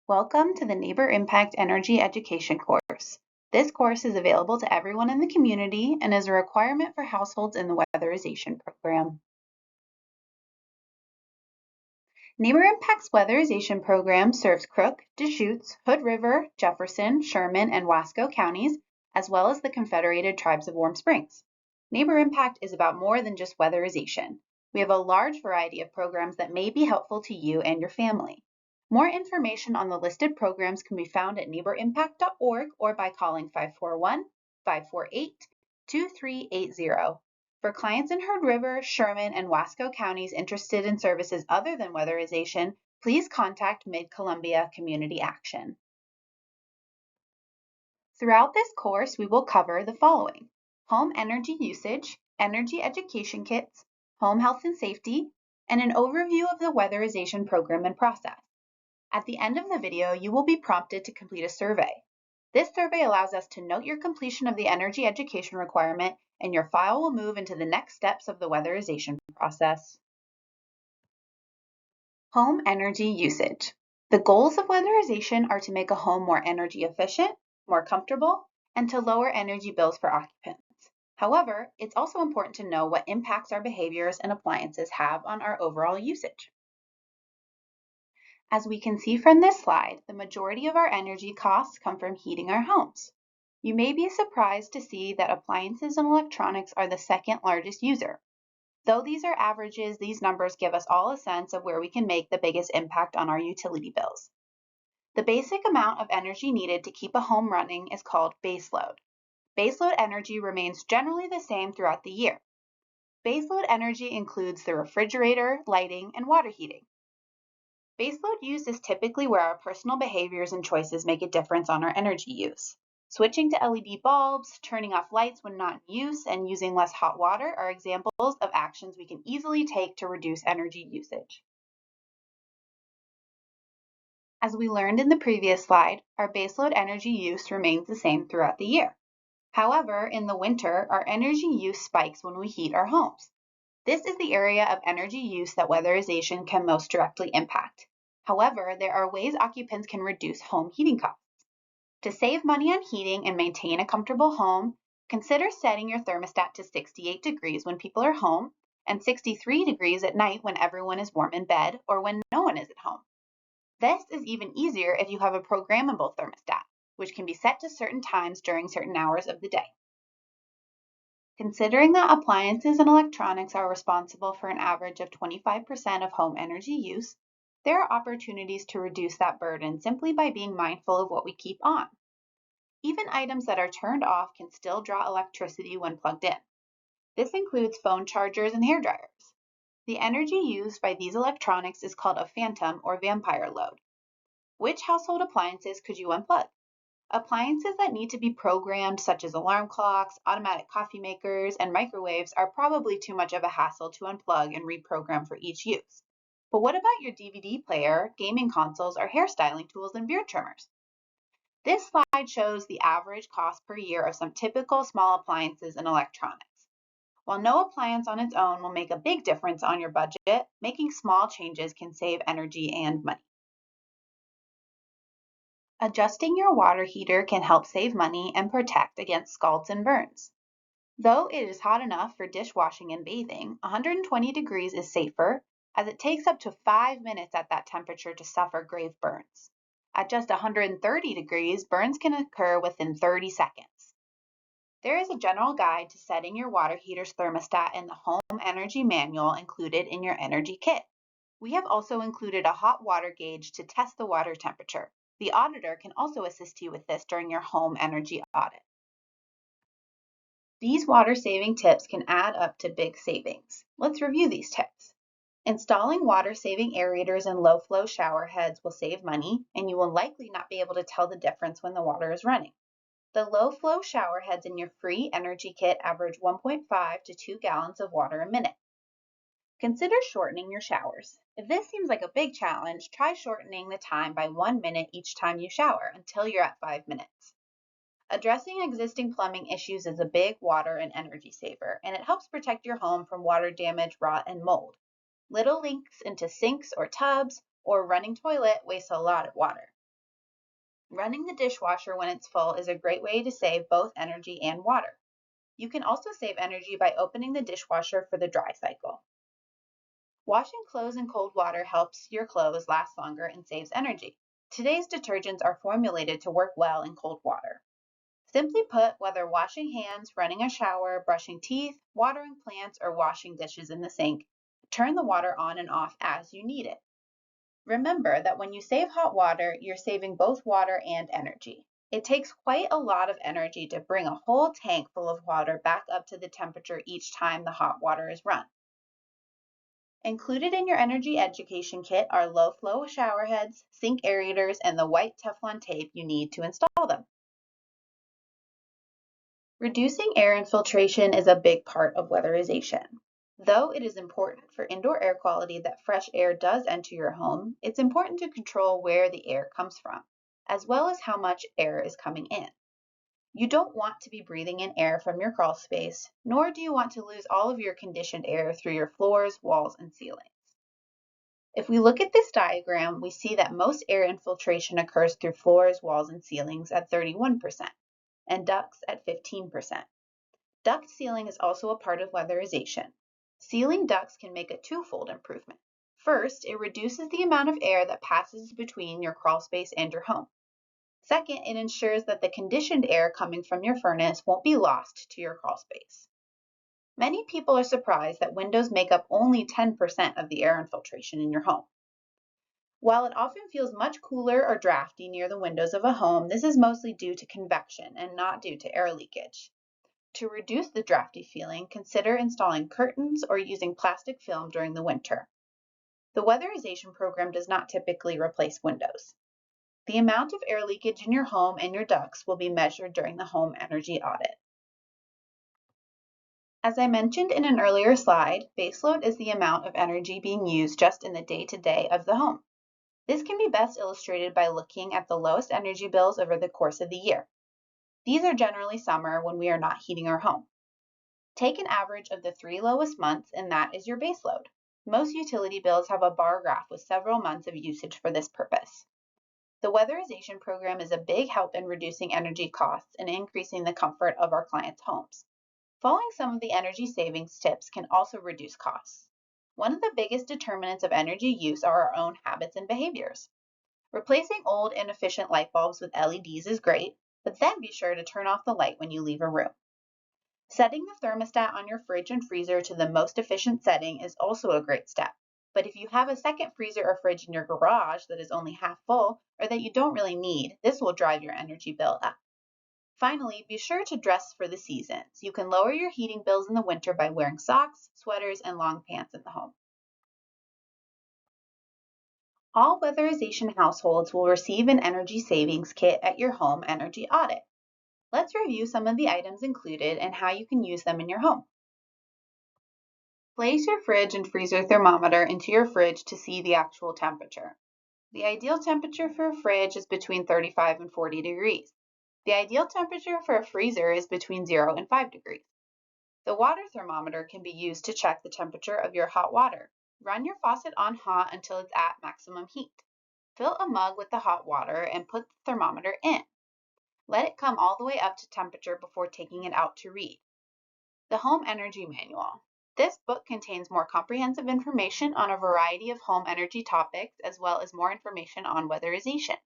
Welcome to the Neighbor Impact Energy Education course. This course is available to everyone in the community and is a requirement for households in the weatherization program. Neighbor Impact's weatherization program serves Crook, Deschutes, Hood River, Jefferson, Sherman, and Wasco counties, as well as the Confederated Tribes of Warm Springs. Neighbor Impact is about more than just weatherization. We have a large variety of programs that may be helpful to you and your family. More information on the listed programs can be found at neighborimpact.org or by calling 541-548-2380. For clients in Hood River, Sherman, and Wasco counties interested in services other than weatherization, please contact Mid-Columbia Community Action. Throughout this course, we will cover the following: home energy usage, energy education kits, home health and safety, and an overview of the weatherization program and process. At the end of the video, you will be prompted to complete a survey. This survey allows us to note your completion of the energy education requirement, and your file will move into the next steps of the weatherization process. Home energy usage. The goals of weatherization are to make a home more energy efficient, more comfortable, and to lower energy bills for occupants. However, it's also important to know what impacts our behaviors and appliances have on our overall usage. As we can see from this slide, the majority of our energy costs come from heating our homes. You may be surprised to see that appliances and electronics are the second largest user. Though these are averages, these numbers give us all a sense of where we can make the biggest impact on our utility bills. The basic amount of energy needed to keep a home running is called baseload. Baseload energy remains generally the same throughout the year. Baseload energy includes the refrigerator, lighting, and water heating. Baseload use is typically where our personal behaviors and choices make a difference on our energy use. Switching to LED bulbs, turning off lights when not in use, and using less hot water are examples of actions we can easily take to reduce energy usage. As we learned in the previous slide, our baseload energy use remains the same throughout the year. However, in the winter, our energy use spikes when we heat our homes. This is the area of energy use that weatherization can most directly impact. However, there are ways occupants can reduce home heating costs. To save money on heating and maintain a comfortable home, consider setting your thermostat to 68 degrees when people are home and 63 degrees at night when everyone is warm in bed or when no one is at home. This is even easier if you have a programmable thermostat, which can be set to certain times during certain hours of the day. Considering that appliances and electronics are responsible for an average of 25% of home energy use, there are opportunities to reduce that burden simply by being mindful of what we keep on. Even items that are turned off can still draw electricity when plugged in. This includes phone chargers and hair dryers. The energy used by these electronics is called a phantom or vampire load. Which household appliances could you unplug? Appliances that need to be programmed, such as alarm clocks, automatic coffee makers, and microwaves, are probably too much of a hassle to unplug and reprogram for each use. But what about your DVD player, gaming consoles, or hairstyling tools and beard trimmers? This slide shows the average cost per year of some typical small appliances and electronics. While no appliance on its own will make a big difference on your budget, making small changes can save energy and money. Adjusting your water heater can help save money and protect against scalds and burns. Though it is hot enough for dishwashing and bathing, 120 degrees is safer, as it takes up to 5 minutes at that temperature to suffer grave burns. At just 130 degrees, burns can occur within 30 seconds. There is a general guide to setting your water heater's thermostat in the Home Energy Manual included in your energy kit. We have also included a hot water gauge to test the water temperature. The auditor can also assist you with this during your home energy audit. These water-saving tips can add up to big savings. Let's review these tips. Installing water-saving aerators and low-flow shower heads will save money, and you will likely not be able to tell the difference when the water is running. The low-flow shower heads in your free energy kit average 1.5 to 2 gallons of water a minute. Consider shortening your showers. If this seems like a big challenge, try shortening the time by 1 minute each time you shower until you're at 5 minutes. Addressing existing plumbing issues is a big water and energy saver, and it helps protect your home from water damage, rot, and mold. Little leaks into sinks or tubs or running toilet waste a lot of water. Running the dishwasher when it's full is a great way to save both energy and water. You can also save energy by opening the dishwasher for the dry cycle. Washing clothes in cold water helps your clothes last longer and saves energy. Today's detergents are formulated to work well in cold water. Simply put, whether washing hands, running a shower, brushing teeth, watering plants, or washing dishes in the sink, turn the water on and off as you need it. Remember that when you save hot water, you're saving both water and energy. It takes quite a lot of energy to bring a whole tank full of water back up to the temperature each time the hot water is run. Included in your energy education kit are low flow shower heads, sink aerators, and the white Teflon tape you need to install them. Reducing air infiltration is a big part of weatherization. Though it is important for indoor air quality that fresh air does enter your home, it's important to control where the air comes from, as well as how much air is coming in. You don't want to be breathing in air from your crawl space, nor do you want to lose all of your conditioned air through your floors, walls, and ceilings. If we look at this diagram, we see that most air infiltration occurs through floors, walls, and ceilings at 31%, and ducts at 15%. Duct sealing is also a part of weatherization. Sealing ducts can make a twofold improvement. First, it reduces the amount of air that passes between your crawl space and your home. Second, it ensures that the conditioned air coming from your furnace won't be lost to your crawl space. Many people are surprised that windows make up only 10% of the air infiltration in your home. While it often feels much cooler or drafty near the windows of a home, this is mostly due to convection and not due to air leakage. To reduce the drafty feeling, consider installing curtains or using plastic film during the winter. The weatherization program does not typically replace windows. The amount of air leakage in your home and your ducts will be measured during the home energy audit. As I mentioned in an earlier slide, baseload is the amount of energy being used just in the day-to-day of the home. This can be best illustrated by looking at the lowest energy bills over the course of the year. These are generally summer when we are not heating our home. Take an average of the 3 lowest months and that is your baseload. Most utility bills have a bar graph with several months of usage for this purpose. The weatherization program is a big help in reducing energy costs and increasing the comfort of our clients' homes. Following some of the energy savings tips can also reduce costs. One of the biggest determinants of energy use are our own habits and behaviors. Replacing old inefficient light bulbs with LEDs is great, but then be sure to turn off the light when you leave a room. Setting the thermostat on your fridge and freezer to the most efficient setting is also a great step. But if you have a second freezer or fridge in your garage that is only half full or that you don't really need, this will drive your energy bill up. Finally, be sure to dress for the seasons. You can lower your heating bills in the winter by wearing socks, sweaters, and long pants in the home. All weatherization households will receive an energy savings kit at your home energy audit. Let's review some of the items included and how you can use them in your home. Place your fridge and freezer thermometer into your fridge to see the actual temperature. The ideal temperature for a fridge is between 35 and 40 degrees. The ideal temperature for a freezer is between 0 and 5 degrees. The water thermometer can be used to check the temperature of your hot water. Run your faucet on hot until it's at maximum heat. Fill a mug with the hot water and put the thermometer in. Let it come all the way up to temperature before taking it out to read. The Home Energy Manual. This book contains more comprehensive information on a variety of home energy topics, as well as more information on weatherization.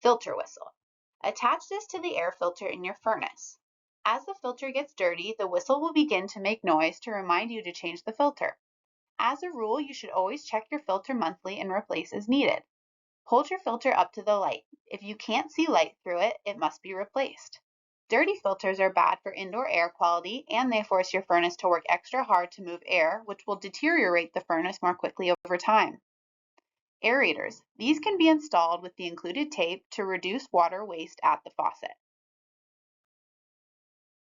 Filter whistle. Attach this to the air filter in your furnace. As the filter gets dirty, the whistle will begin to make noise to remind you to change the filter. As a rule, you should always check your filter monthly and replace as needed. Hold your filter up to the light. If you can't see light through it, it must be replaced. Dirty filters are bad for indoor air quality and they force your furnace to work extra hard to move air, which will deteriorate the furnace more quickly over time. Aerators. These can be installed with the included tape to reduce water waste at the faucet.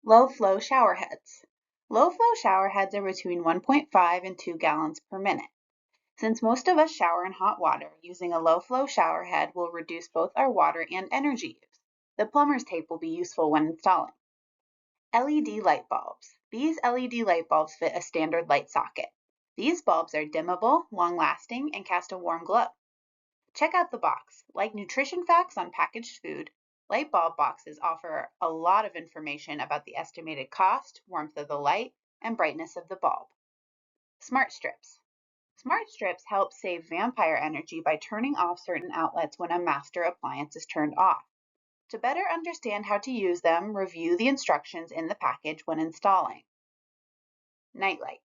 Low flow shower heads. Low flow shower heads are between 1.5 and 2 gallons per minute. Since most of us shower in hot water, using a low flow shower head will reduce both our water and energy use. The plumber's tape will be useful when installing. LED light bulbs. These LED light bulbs fit a standard light socket. These bulbs are dimmable, long-lasting, and cast a warm glow. Check out the box. Like nutrition facts on packaged food, light bulb boxes offer a lot of information about the estimated cost, warmth of the light, and brightness of the bulb. Smart strips. Smart strips help save vampire energy by turning off certain outlets when a master appliance is turned off. To better understand how to use them, review the instructions in the package when installing. Night lights.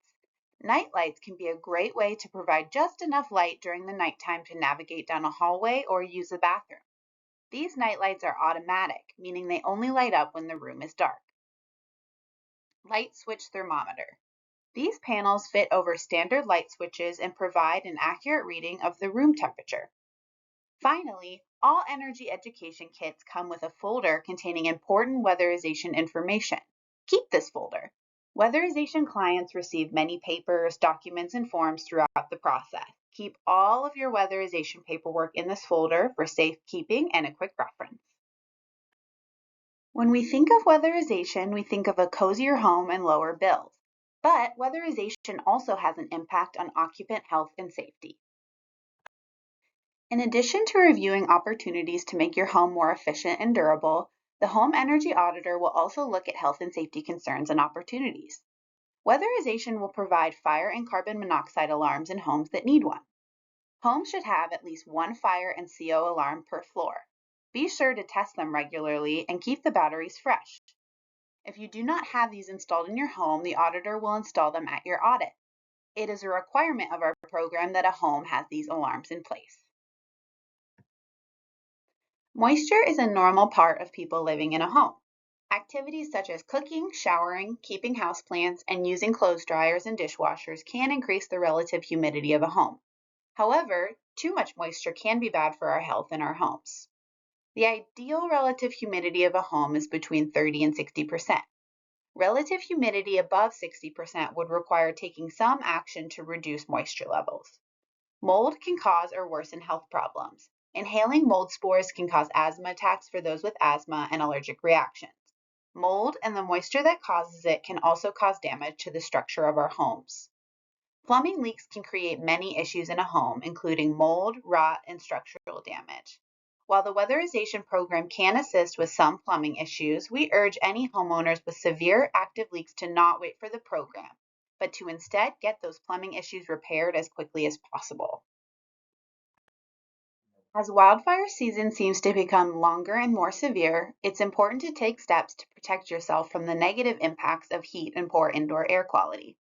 Night lights can be a great way to provide just enough light during the nighttime to navigate down a hallway or use a bathroom. These night lights are automatic, meaning they only light up when the room is dark. Light switch thermometer. These panels fit over standard light switches and provide an accurate reading of the room temperature. Finally, all energy education kits come with a folder containing important weatherization information. Keep this folder. Weatherization clients receive many papers, documents, and forms throughout the process. Keep all of your weatherization paperwork in this folder for safekeeping and a quick reference. When we think of weatherization, we think of a cozier home and lower bills. But weatherization also has an impact on occupant health and safety. In addition to reviewing opportunities to make your home more efficient and durable, the Home Energy Auditor will also look at health and safety concerns and opportunities. Weatherization will provide fire and carbon monoxide alarms in homes that need one. Homes should have at least one fire and CO alarm per floor. Be sure to test them regularly and keep the batteries fresh. If you do not have these installed in your home, the auditor will install them at your audit. It is a requirement of our program that a home has these alarms in place. Moisture is a normal part of people living in a home. Activities such as cooking, showering, keeping houseplants, and using clothes dryers and dishwashers can increase the relative humidity of a home. However, too much moisture can be bad for our health in our homes. The ideal relative humidity of a home is between 30 and 60%. Relative humidity above 60% would require taking some action to reduce moisture levels. Mold can cause or worsen health problems. Inhaling mold spores can cause asthma attacks for those with asthma and allergic reactions. Mold and the moisture that causes it can also cause damage to the structure of our homes. Plumbing leaks can create many issues in a home, including mold, rot, and structural damage. While the weatherization program can assist with some plumbing issues, we urge any homeowners with severe active leaks to not wait for the program, but to instead get those plumbing issues repaired as quickly as possible. As wildfire season seems to become longer and more severe, it's important to take steps to protect yourself from the negative impacts of heat and poor indoor air quality.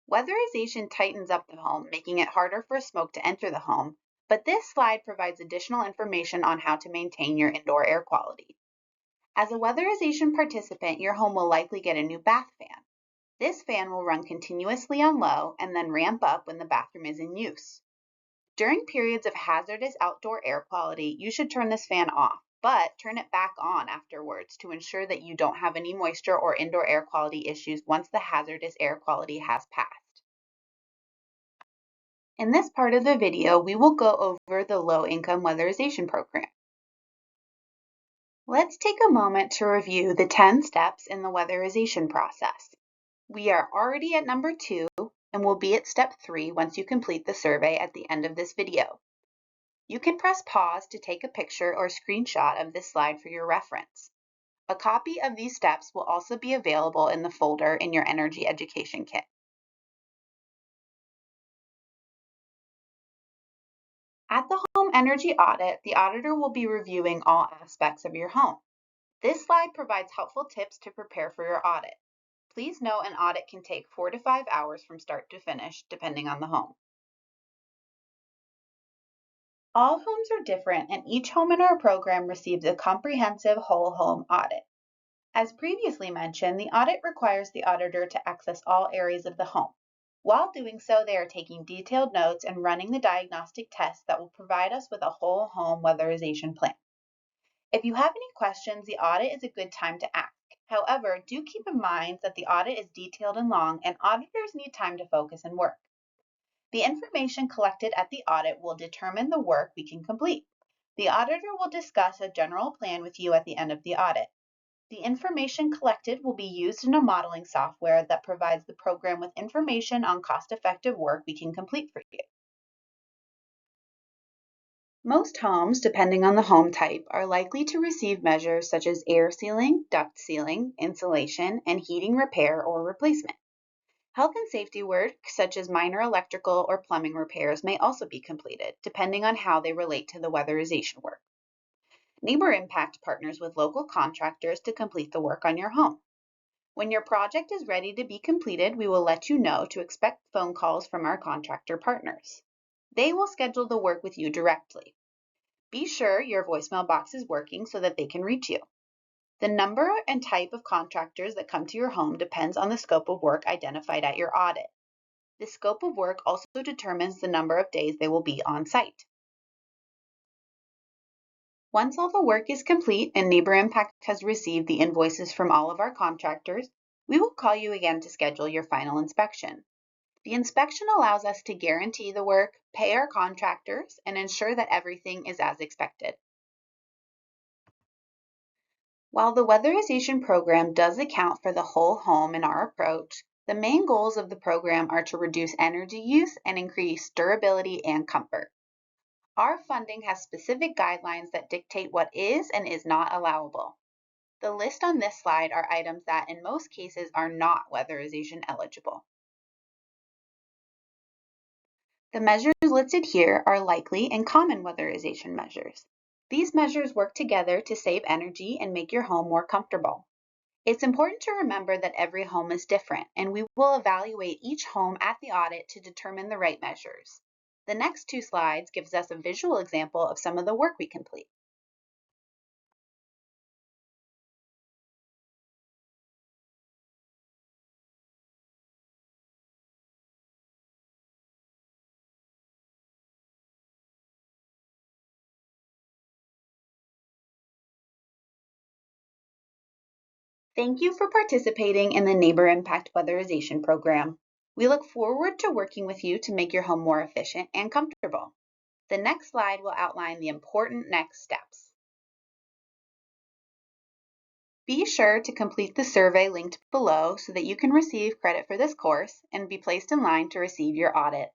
Weatherization tightens up the home, making it harder for smoke to enter the home, but this slide provides additional information on how to maintain your indoor air quality. As a weatherization participant, your home will likely get a new bath fan. This fan will run continuously on low and then ramp up when the bathroom is in use. During periods of hazardous outdoor air quality, you should turn this fan off, but turn it back on afterwards to ensure that you don't have any moisture or indoor air quality issues once the hazardous air quality has passed. In this part of the video, we will go over the low-income weatherization program. Let's take a moment to review the 10 steps in the weatherization process. We are already at number 2 and will be at step 3 once you complete the survey at the end of this video. You can press pause to take a picture or screenshot of this slide for your reference. A copy of these steps will also be available in the folder in your energy education kit. At the home energy audit, the auditor will be reviewing all aspects of your home. This slide provides helpful tips to prepare for your audit. Please note an audit can take 4 to 5 hours from start to finish, depending on the home. All homes are different, and each home in our program receives a comprehensive whole home audit. As previously mentioned, the audit requires the auditor to access all areas of the home. While doing so, they are taking detailed notes and running the diagnostic tests that will provide us with a whole home weatherization plan. If you have any questions, the audit is a good time to ask. However, do keep in mind that the audit is detailed and long, and auditors need time to focus and work. The information collected at the audit will determine the work we can complete. The auditor will discuss a general plan with you at the end of the audit. The information collected will be used in a modeling software that provides the program with information on cost-effective work we can complete for you. Most homes, depending on the home type, are likely to receive measures such as air sealing, duct sealing, insulation, and heating repair or replacement. Health and safety work, such as minor electrical or plumbing repairs, may also be completed, depending on how they relate to the weatherization work. Neighbor Impact partners with local contractors to complete the work on your home. When your project is ready to be completed, we will let you know to expect phone calls from our contractor partners. They will schedule the work with you directly. Be sure your voicemail box is working so that they can reach you. The number and type of contractors that come to your home depends on the scope of work identified at your audit. The scope of work also determines the number of days they will be on site. Once all the work is complete and Neighbor Impact has received the invoices from all of our contractors, we will call you again to schedule your final inspection. The inspection allows us to guarantee the work, pay our contractors, and ensure that everything is as expected. While the weatherization program does account for the whole home in our approach, the main goals of the program are to reduce energy use and increase durability and comfort. Our funding has specific guidelines that dictate what is and is not allowable. The list on this slide are items that in most cases are not weatherization eligible. The measures listed here are likely and common weatherization measures. These measures work together to save energy and make your home more comfortable. It's important to remember that every home is different, and we will evaluate each home at the audit to determine the right measures. The next two slides gives us a visual example of some of the work we complete. Thank you for participating in the Neighbor Impact Weatherization Program. We look forward to working with you to make your home more efficient and comfortable. The next slide will outline the important next steps. Be sure to complete the survey linked below so that you can receive credit for this course and be placed in line to receive your audit.